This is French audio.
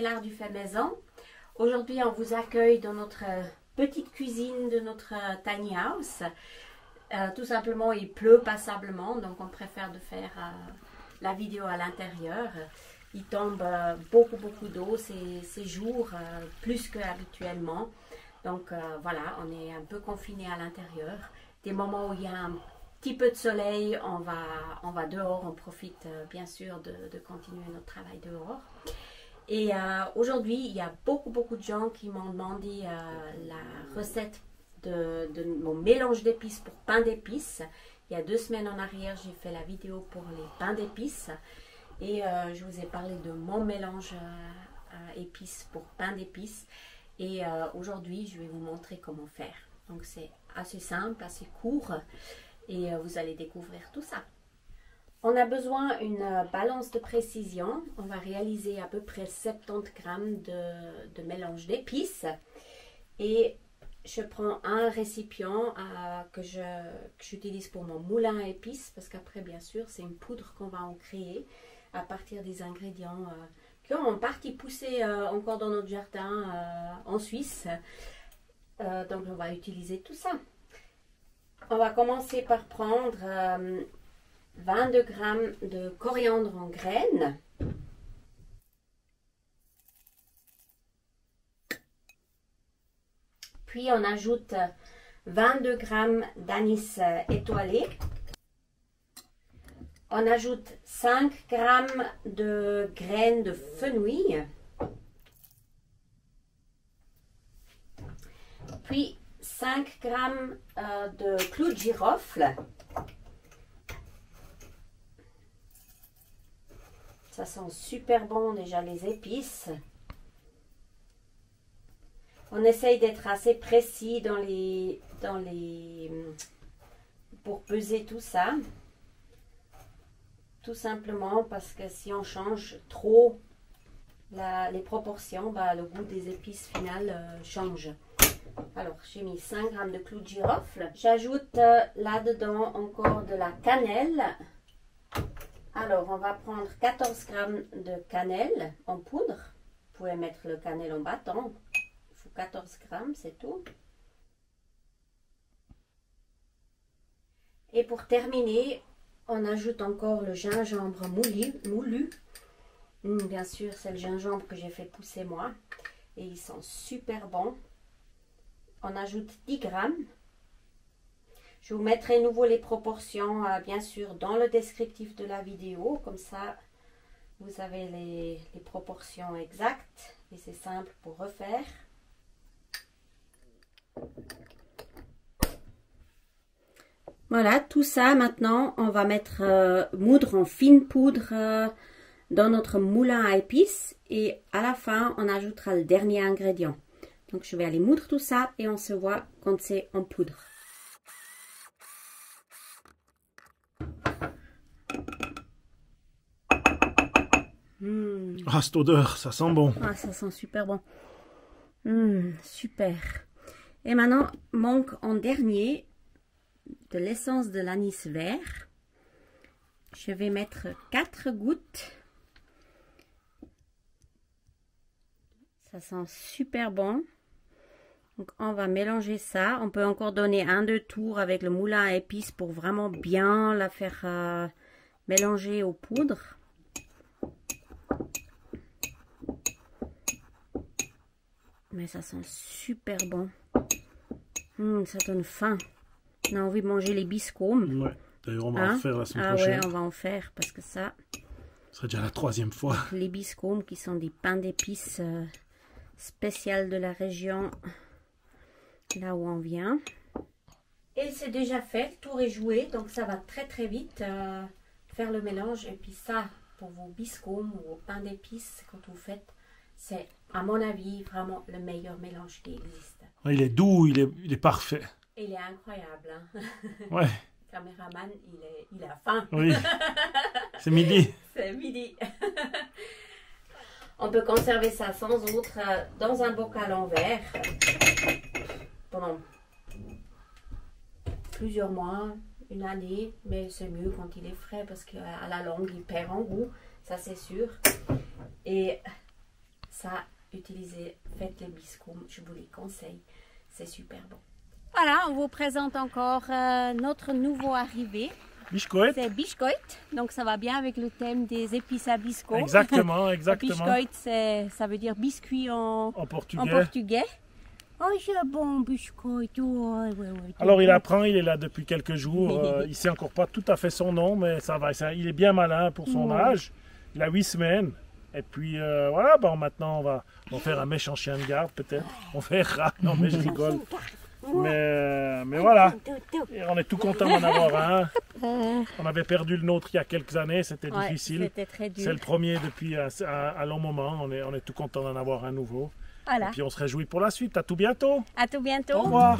l'art du fait maison. Aujourd'hui, on vous accueille dans notre petite cuisine de notre tiny house. Tout simplement, il pleut passablement, donc on préfère de faire la vidéo à l'intérieur. Il tombe beaucoup d'eau ces jours, plus qu'habituellement. Donc voilà, on est un peu confiné à l'intérieur. Des moments où il y a un petit peu de soleil, on va dehors, on profite bien sûr de continuer notre travail dehors. Et aujourd'hui, il y a beaucoup de gens qui m'ont demandé la recette de mon mélange d'épices pour pain d'épices. Il y a 2 semaines en arrière, j'ai fait la vidéo pour les pains d'épices. Et je vous ai parlé de mon mélange épices pour pain d'épices. Et aujourd'hui, je vais vous montrer comment faire. Donc c'est assez simple, assez court. Et vous allez découvrir tout ça. On a besoin d'une balance de précision. On va réaliser à peu près 70 grammes de mélange d'épices. Et je prends un récipient que j'utilise pour mon moulin à épices. Parce qu'après, bien sûr, c'est une poudre qu'on va en créer à partir des ingrédients qui ont en partie poussé encore dans notre jardin en Suisse. Donc, on va utiliser tout ça. On va commencer par prendre 22 grammes de coriandre en graines. Puis on ajoute 22 grammes d'anis étoilé. On ajoute 5 grammes de graines de fenouil. Puis 5 grammes de clous de girofle. Ça sent super bon déjà les épices. On essaye d'être assez précis pour peser tout ça. Tout simplement parce que si on change trop les proportions, le goût des épices finales change. Alors, j'ai mis 5 grammes de clous de girofle. J'ajoute là-dedans encore de la cannelle. Alors, on va prendre 14 grammes de cannelle en poudre. Vous pouvez mettre le cannelle en bâton. Il faut 14 grammes, c'est tout. Et pour terminer, on ajoute encore le gingembre moulu. Bien sûr, c'est le gingembre que j'ai fait pousser moi. Et ils sont super bons. On ajoute 10 grammes. Je vous mettrai à nouveau les proportions, bien sûr, dans le descriptif de la vidéo. Comme ça, vous avez les proportions exactes. Et c'est simple pour refaire. Voilà, tout ça, maintenant, on va mettre moudre en fine poudre dans notre moulin à épices. Et à la fin, on ajoutera le dernier ingrédient. Donc, je vais aller moudre tout ça et on se voit quand c'est en poudre. Ah, cette odeur, ça sent bon. Ah, ça sent super bon. Super. Et maintenant, manque en dernier de l'essence de l'anis vert. Je vais mettre 4 gouttes. Ça sent super bon. Donc, on va mélanger ça. On peut encore donner 1-2 tours avec le moulin à épices pour vraiment bien la faire mélanger aux poudres. Mais ça sent super bon. Ça donne faim. On a envie de manger les biscombes. Ouais, d'ailleurs on va en faire la semaine Ah prochaine. ouais, on va en faire parce que ça... Ce serait déjà la 3e fois. Les biscombes qui sont des pains d'épices spéciales de la région, là où on vient. Et c'est déjà fait, le tour est joué, donc ça va très vite faire le mélange. Et puis ça, pour vos biscombes ou vos pains d'épices, quand vous faites, c'est à mon avis vraiment le meilleur mélange qui existe. Ouais, il est doux, il est parfait. Et il est incroyable. Hein. Ouais. Le caméraman, il a faim. Oui. C'est midi. C'est midi. On peut conserver ça sans autre dans un bocal en verre pendant plusieurs mois, une année, mais c'est mieux quand il est frais parce qu'à la longue il perd en goût, ça c'est sûr. Et ça, utilisez, faites les biscuits, je vous les conseille, c'est super bon. Voilà, on vous présente encore notre nouveau arrivé. Biscoit. C'est Biscoit, donc ça va bien avec le thème des épices à biscuits. Exactement, exactement. Biscoit, ça veut dire biscuit en portugais. Oh, j'ai un bon biscuit. Alors il apprend, il est là depuis quelques jours. Il ne sait encore pas tout à fait son nom, mais ça va. Il est bien malin pour son âge. Il a 8 semaines. Et puis voilà, bon, maintenant on va faire un méchant chien de garde peut-être. On verra. Non mais je rigole. Mais voilà, et on est tout content d'en avoir un. On avait perdu le nôtre il y a quelques années, c'était difficile. C'était très dur. C'est le premier depuis un long moment, on est tout content d'en avoir un nouveau. Voilà. Et puis on se réjouit pour la suite. À tout bientôt. À tout bientôt. Au revoir.